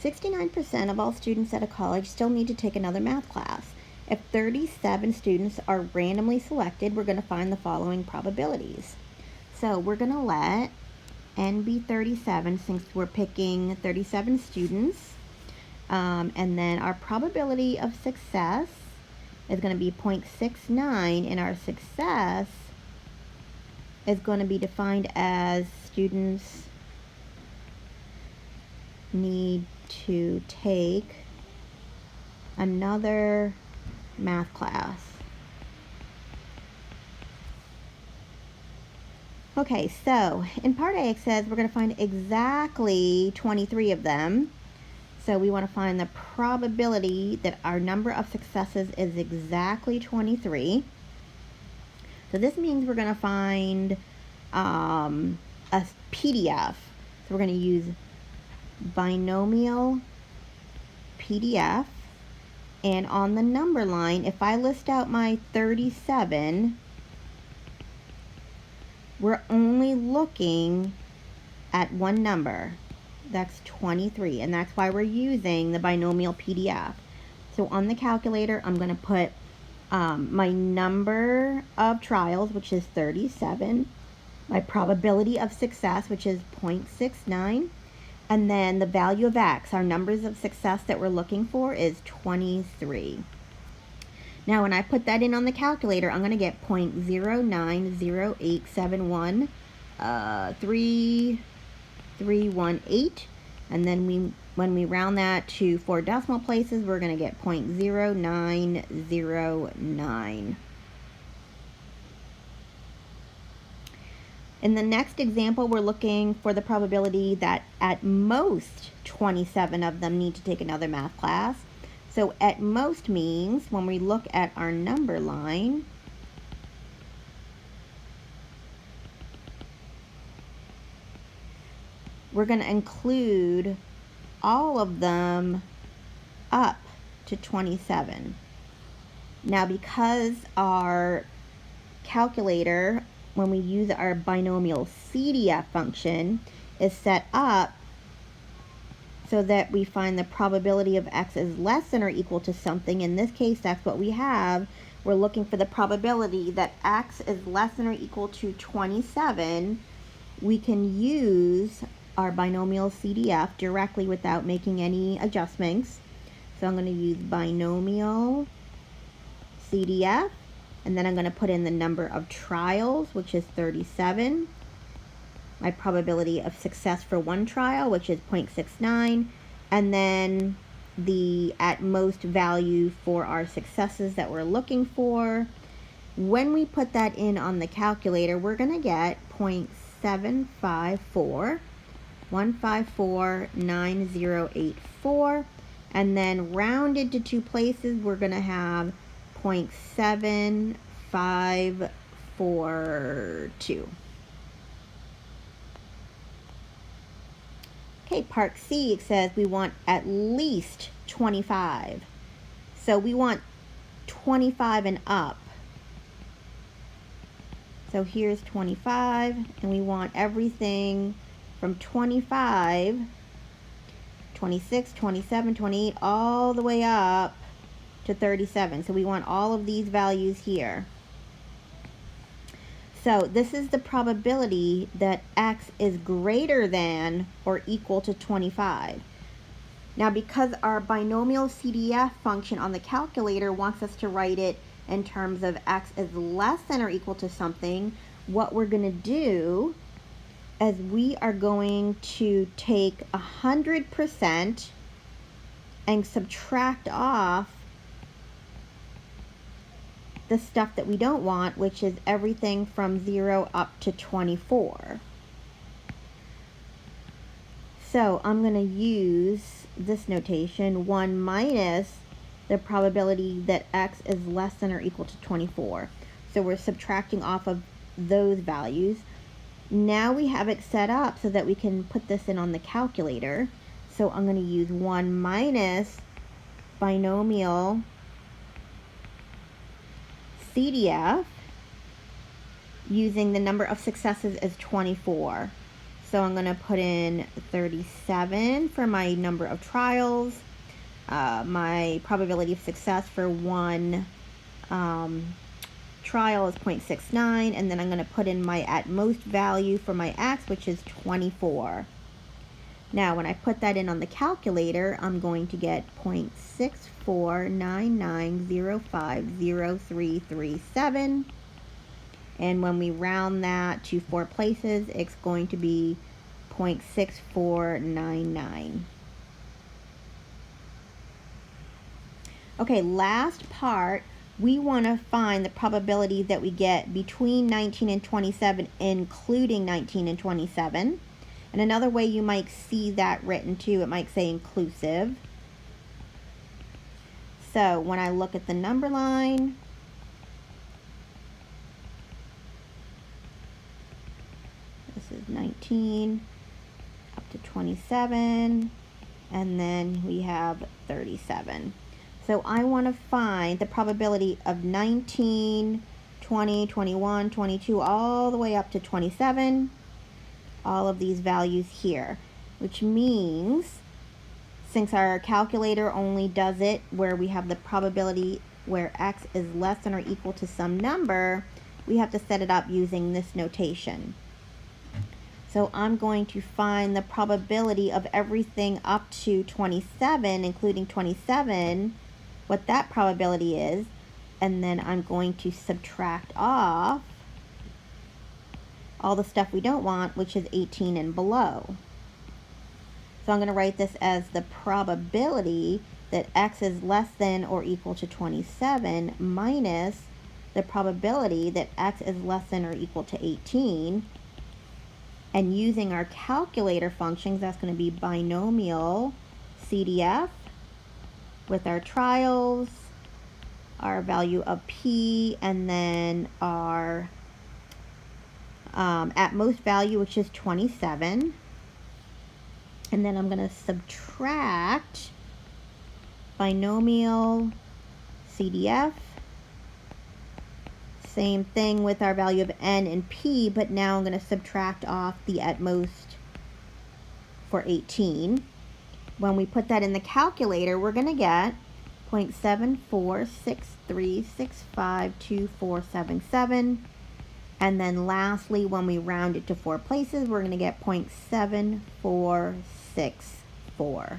69% of all students at a college still need to take another math class. If 37 students are randomly selected, we're going to find the following probabilities. So we're going to let n be 37 since we're picking 37 students. And then our probability of success is going to be 0.69, and our success is going to be defined as students need to take another math class. Okay, so in part A it says we're going to find exactly 23 of them. So we want to find the probability that our number of successes is exactly 23. So this means we're going to find a PDF. So we're going to use Binomial PDF. And on the number line, if I list out my 37, we're only looking at one number. That's 23, and that's why we're using the Binomial PDF. So on the calculator, I'm going to put my number of trials, which is 37, my probability of success, which is 0.69, and then the value of x, our numbers of success that we're looking for, is 23. Now when I put that in on the calculator, I'm going to get 0.090871 318, and then when we round that to 4 decimal places, we're going to get 0.0909. In the next example, we're looking for the probability that at most 27 of them need to take another math class. So at most means when we look at our number line, we're going to include all of them up to 27. Now because our calculator, when we use our binomial CDF function, is set up so that we find the probability of x is less than or equal to something. In this case, that's what we have. We're looking for the probability that x is less than or equal to 27. We can use our binomial CDF directly without making any adjustments. So I'm going to use binomial CDF, and then I'm going to put in the number of trials, which is 37, my probability of success for one trial, which is 0.69, and then the at most value for our successes that we're looking for. When we put that in on the calculator, we're going to get 0.754 1549084, and then rounded to 2 places, we're going to have 0.7542. Okay, part C, it says we want at least 25. So we want 25 and up. So here's 25, and we want everything from 25, 26, 27, 28, all the way up to 37. So we want all of these values here. So this is the probability that x is greater than or equal to 25. Now because our binomial CDF function on the calculator wants us to write it in terms of x is less than or equal to something, what we're going to do is we are going to take 100% and subtract off the stuff that we don't want, which is everything from 0 up to 24. So I'm going to use this notation, 1 minus the probability that x is less than or equal to 24. So we're subtracting off of those values. Now we have it set up so that we can put this in on the calculator. So I'm going to use 1 minus binomial CDF using the number of successes as 24. So I'm going to put in 37 for my number of trials. My probability of success for one trial is 0.69, and then I'm going to put in my at most value for my x, which is 24. Now when I put that in on the calculator, I'm going to get 0.6499050337, and when we round that to 4 places, it's going to be 0.6499. Okay, last part, we want to find the probability that we get between 19 and 27, including 19 and 27. And another way you might see that written too, it might say inclusive. So when I look at the number line, this is 19 up to 27, and then we have 37. So I want to find the probability of 19, 20, 21, 22, all the way up to 27, all of these values here, which means since our calculator only does it where we have the probability where x is less than or equal to some number, we have to set it up using this notation. So I'm going to find the probability of everything up to 27, including 27, what that probability is, and then I'm going to subtract off all the stuff we don't want, which is 18 and below. So I'm going to write this as the probability that x is less than or equal to 27 minus the probability that x is less than or equal to 18. And using our calculator functions, that's going to be binomial CDF with our trials, our value of p, and then our at most value, which is 27. And then I'm going to subtract binomial CDF. Same thing with our value of n and p, but now I'm going to subtract off the at most for 18. When we put that in the calculator, we're going to get 0.7463652477. And then lastly, when we round it to 4 places, we're going to get 0.7464.